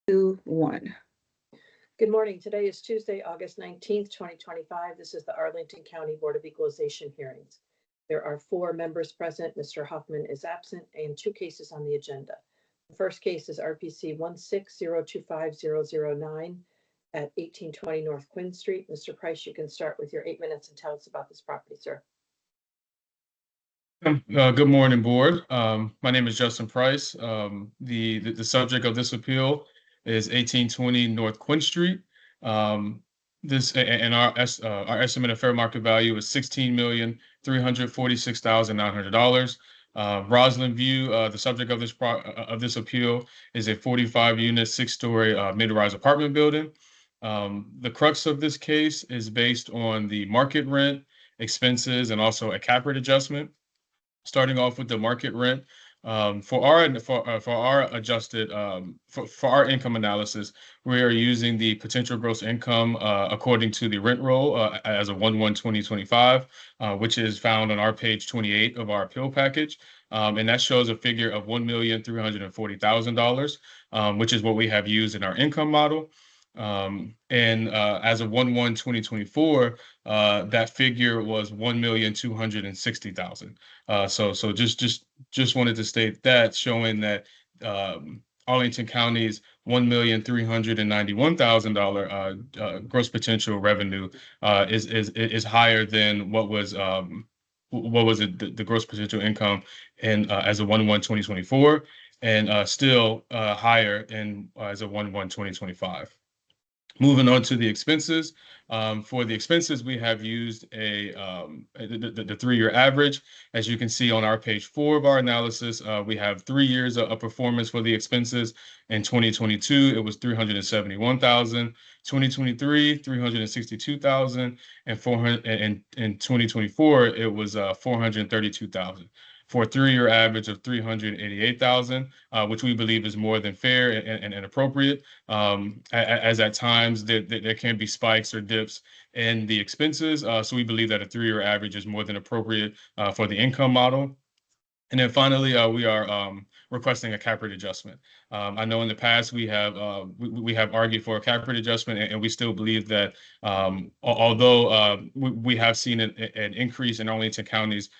2, 1. Good morning. Today is Tuesday, August 19th, 2025. This is the Arlington County Board of Equalization hearings. There are 4 members present. Mr. Hoffman is absent, and 2 cases on the agenda. The first case is RPC 160250009 at 1820 North Quinn Street. Mr. Price, you can start with your 8 minutes and tell us about this property, sir. Good morning, board. My name is Justin Price. The subject of this appeal is 1820 North Quinn Street. This and our estimated fair market value is $16,346,900. Roslyn View, the subject of this appeal, is a 45-unit, 6-story mid-rise apartment building. The crux of this case is based on the market rent, expenses, and also a cap rate adjustment. Starting off with the market rent, for our adjusted for our income analysis, we are using the potential gross income according to the rent roll as of 1/1/2025, which is found on our page 28 of our appeal package, and that shows a figure of $1,340,000, which is what we have used in our income model. And as of 1/1/2024, that figure was $1,260,000. So just wanted to state that, showing that Arlington County's $1,391,000 gross potential revenue is higher than what was the gross potential income in as of 1/1/2024, and still higher in as of 1/1/2025. Moving on to the expenses. For the expenses, we have used the 3-year average. As you can see on our page 4 of our analysis, we have 3 years of performance for the expenses. In 2022, it was $371,000. 2023, $362,000, and in 2024, it was $432,000. For a 3-year average of $388,000, which we believe is more than fair and appropriate, as at times there can be spikes or dips in the expenses. So we believe that a 3-year average is more than appropriate for the income model. And then finally, we are requesting a cap rate adjustment. I know in the past we have argued for a cap rate adjustment, and we still believe that although we have seen an increase in Arlington County's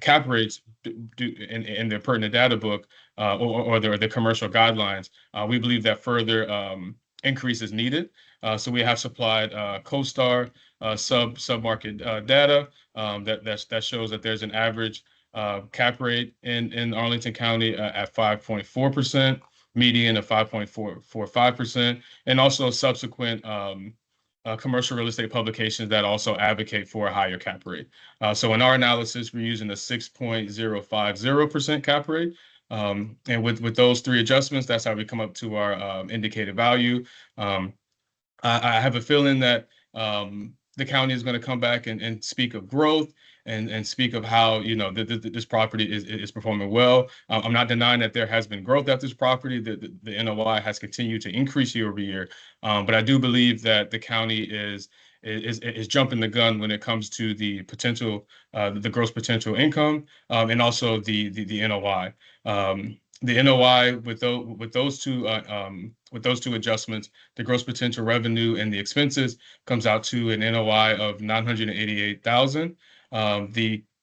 cap rates in the pertinent data book or the commercial guidelines, we believe that further increase is needed. So we have supplied CoStar sub-market data that shows that there's an average cap rate in Arlington County at 5.4%, median of 5.45%, and also subsequent commercial real estate publications that also advocate for a higher cap rate. So in our analysis, we're using a 6.050% cap rate. And with those 3 adjustments, that's how we come up to our indicated value. I have a feeling that the county is going to come back and speak of growth and speak of how, this property is performing well. I'm not denying that there has been growth at this property. The NOI has continued to increase year over year. But I do believe that the county is jumping the gun when it comes to the potential, the gross potential income, and also the NOI. The NOI with those two adjustments, the gross potential revenue and the expenses, comes out to an NOI of $988,000.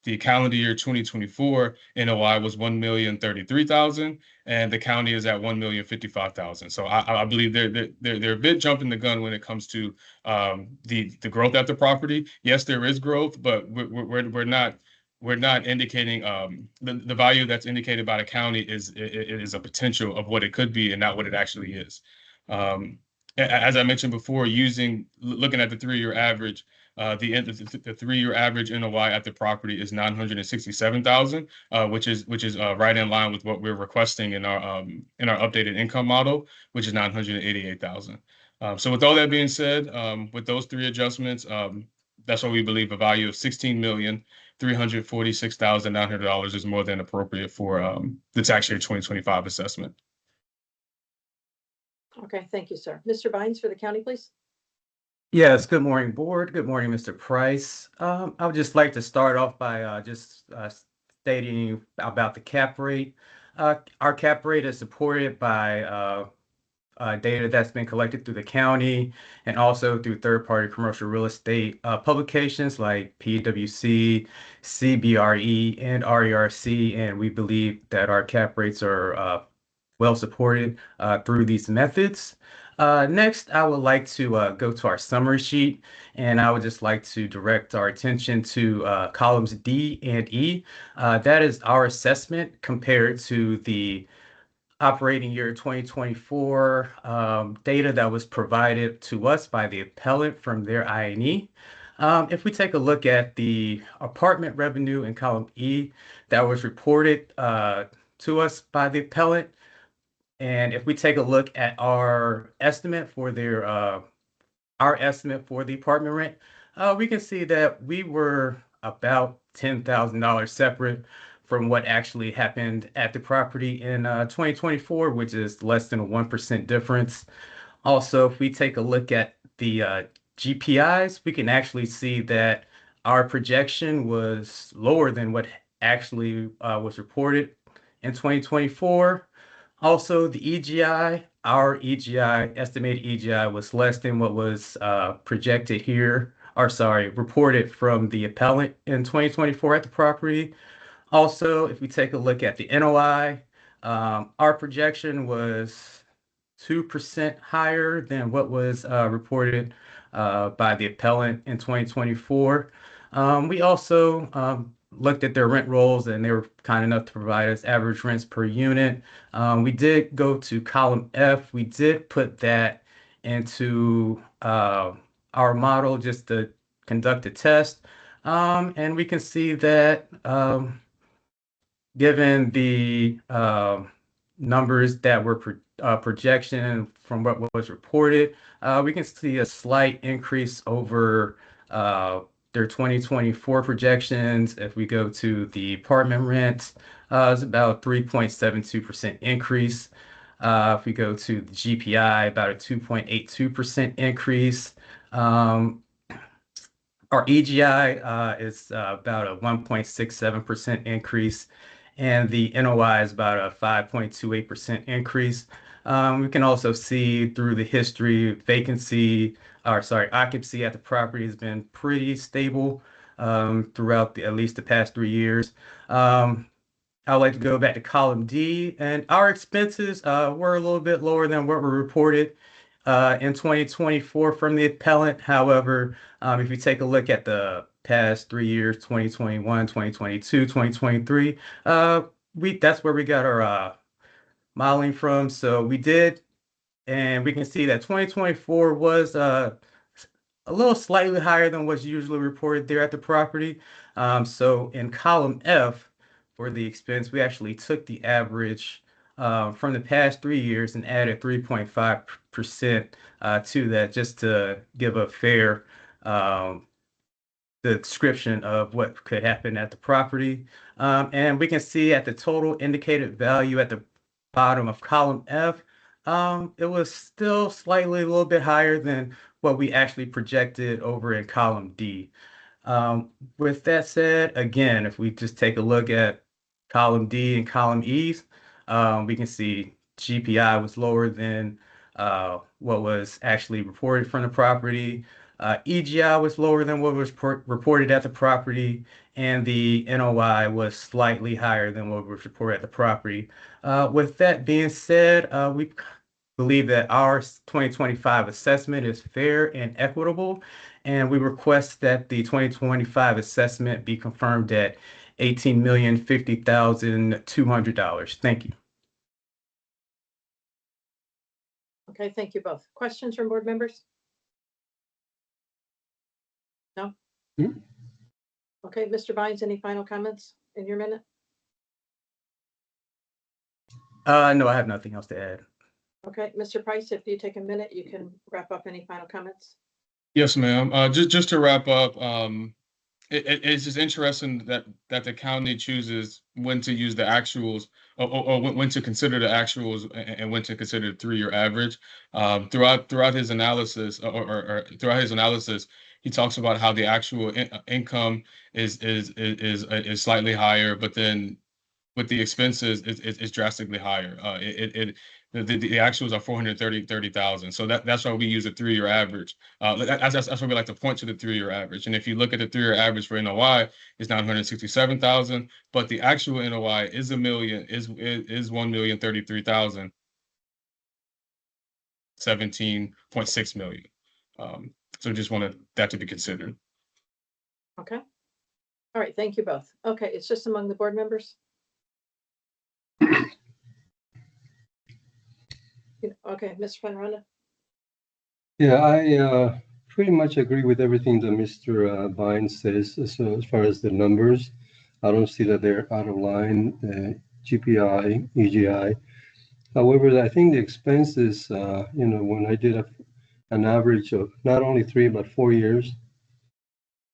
The calendar year 2024 NOI was $1,033,000, and the county is at $1,055,000. So I believe they're a bit jumping the gun when it comes to the growth at the property. Yes, there is growth, but we're not indicating the value that's indicated by the county is a potential of what it could be and not what it actually is. As I mentioned before, looking at the 3-year average, the 3-year average NOI at the property is $967,000, which is right in line with what we're requesting in our updated income model, which is $988,000. So with all that being said, with those 3 adjustments, that's why we believe a value of $16,346,900 is more than appropriate for the tax year 2025 assessment. Okay, thank you, sir. Mr. Bynes for the county, please. Yes, good morning, board. Good morning, Mr. Price. I would just like to start off by stating about the cap rate. Our cap rate is supported by data that's been collected through the county and also through third-party commercial real estate publications like PwC, CBRE, and RERC. And we believe that our cap rates are well supported through these methods. Next, I would like to go to our summary sheet, and I would just like to direct our attention to columns D and E. That is our assessment compared to the operating year 2024 data that was provided to us by the appellant from their INE. If we take a look at the apartment revenue in column E that was reported to us by the appellant, and if we take a look at our estimate for the apartment rent, we can see that we were about $10,000 separate from what actually happened at the property in 2024, which is less than a 1% difference. Also, if we take a look at the GPIs, we can actually see that our projection was lower than what actually was reported in 2024. Also, the EGI, our EGI, estimated EGI was less than what was projected here, or sorry, reported from the appellant in 2024 at the property. Also, if we take a look at the NOI, our projection was 2% higher than what was reported by the appellant in 2024. We also looked at their rent rolls, and they were kind enough to provide us average rents per unit. We did go to column F. We did put that into our model just to conduct a test. And we can see that given the numbers that were projection from what was reported, we can see a slight increase over their 2024 projections. If we go to the apartment rent, it's about 3.72% increase. If we go to the GPI, about a 2.82% increase. Our EGI is about a 1.67% increase, and the NOI is about a 5.28% increase. We can also see through the history, occupancy at the property has been pretty stable throughout at least the past 3 years. I would like to go back to column D, and our expenses were a little bit lower than what were reported in 2024 from the appellant. However, if you take a look at the past 3 years, 2021, 2022, 2023, that's where we got our modeling from. So we did, and we can see that 2024 was a little slightly higher than what's usually reported there at the property. So in column F for the expense, we actually took the average from the past 3 years and added 3.5% to that, just to give a fair description of what could happen at the property. And we can see at the total indicated value at the bottom of column F, it was still slightly a little bit higher than what we actually projected over in column D. With that said, again, if we just take a look at column D and column E, we can see GPI was lower than what was actually reported from the property. EGI was lower than what was reported at the property, and the NOI was slightly higher than what was reported at the property. With that being said, we believe that our 2025 assessment is fair and equitable, and we request that the 2025 assessment be confirmed at $18,050,200. Thank you. Okay, thank you both. Questions from board members? No? Mhm. Okay, Mr. Bynes, any final comments in your minute? No, I have nothing else to add. Okay, Mr. Price, if you take a minute, you can wrap up any final comments. Yes, ma'am. Just to wrap up, it's just interesting that the county chooses when to use the actuals or when to consider the actuals and when to consider the 3-year average. Throughout his analysis or throughout his analysis, he talks about how the actual income is slightly higher, but then with the expenses, it's drastically higher. The actuals are 430,000. So that's why we use a 3-year average. That's why we like to point to the 3-year average. And if you look at the 3-year average for NOI, it's 967,000, but the actual NOI is 1,033,000, 17.6 million. So just wanted that to be considered. Okay. All right, thank you both. Okay, it's just among the board members? Okay, Mr. Penrona? Yeah, I pretty much agree with everything that Mr. Vine says. So as far as the numbers, I don't see that they're out of line, GPI, EGI. However, I think the expenses, when I did an average of not only 3, but 4 years,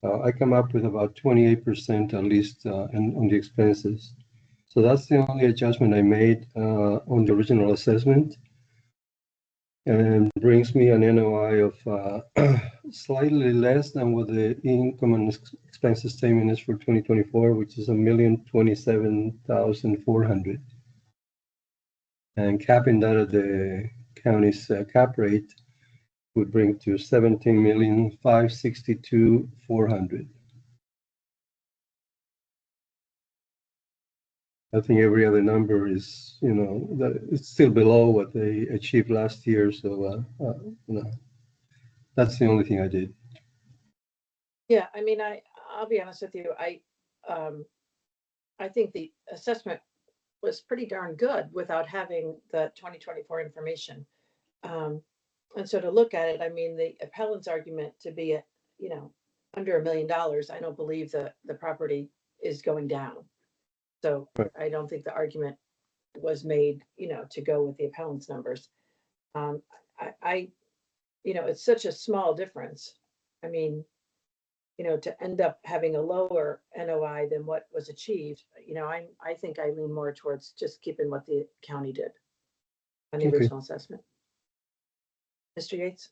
I come up with about 28% at least on the expenses. So that's the only adjustment I made on the original assessment, and brings me an NOI of slightly less than what the income and expenses statement is for 2024, which is $1,027,400. And capping that at the county's cap rate would bring to $17,562,400. I think every other number is, it's still below what they achieved last year. So, that's the only thing I did. Yeah, I mean, I'll be honest with you. I think the assessment was pretty darn good without having the 2024 information. And so to look at it, I mean, the appellant's argument to be at, under $1 million, I don't believe the property is going down. So Right. I don't think the argument was made, to go with the appellant's numbers. It's such a small difference. I mean, to end up having a lower NOI than what was achieved, I think I lean more towards just keeping what the county did on the Okay. original assessment. Mr. Yates?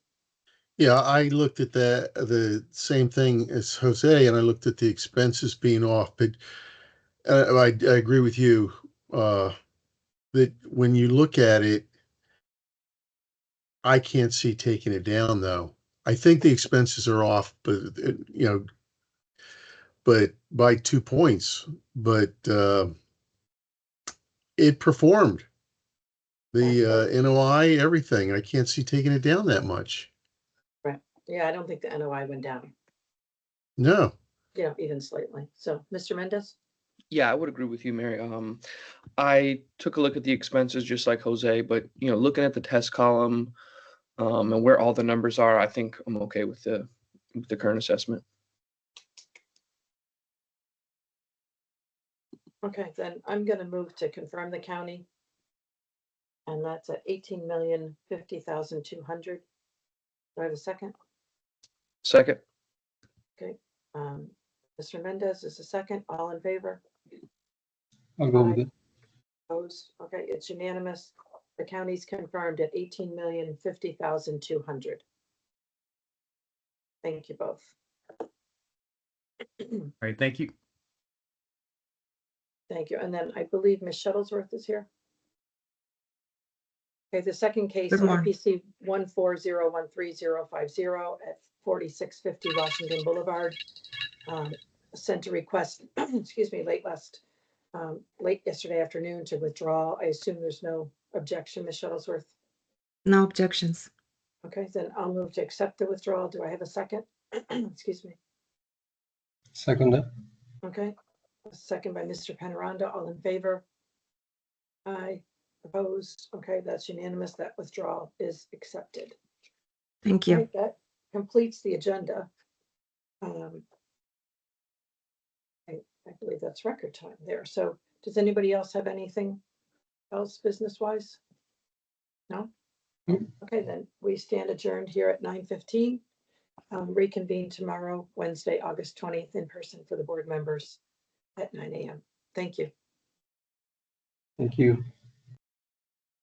Yeah, I looked at the same thing as Jose, and I looked at the expenses being off, but I agree with you that when you look at it, I can't see taking it down though. I think the expenses are off, but but by 2 points, but it performed. The NOI, everything. I can't see taking it down that much. Right. Yeah, I don't think the NOI went down, No. even slightly. So, Mr. Mendez? Yeah, I would agree with you, Mary. I took a look at the expenses just like Jose, but looking at the test column, and where all the numbers are, I think I'm okay with the current assessment. Okay, then I'm going to move to confirm the county. And that's at $18,050,200. Do I have a second? Second. Okay. Mr. Mendez is a second. All in favor? I'll go with it. Opposed? Okay, it's unanimous. The county's confirmed at $18,050,200. Thank you both. All right, thank you. Thank you. And then I believe Ms. Shuttlesworth is here. Okay, the second case, IPC 1401350 at 4650 Washington Boulevard, sent a request, excuse me, late yesterday afternoon to withdraw. I assume there's no objection, Ms. Shuttlesworth? No objections. Okay, then I'll move to accept the withdrawal. Do I have a second? Excuse me. Second that. Okay, a second by Mr. Penaranda. All in favor? Aye. Opposed? Okay, that's unanimous. That withdrawal is accepted. Thank you. Right, that completes the agenda. I believe that's record time there. So does anybody else have anything else business-wise? No? Nope. Okay, then we stand adjourned here at 9:15. Reconvene tomorrow, Wednesday, August 20th, in person for the board members at 9 a.m. Thank you. Thank you.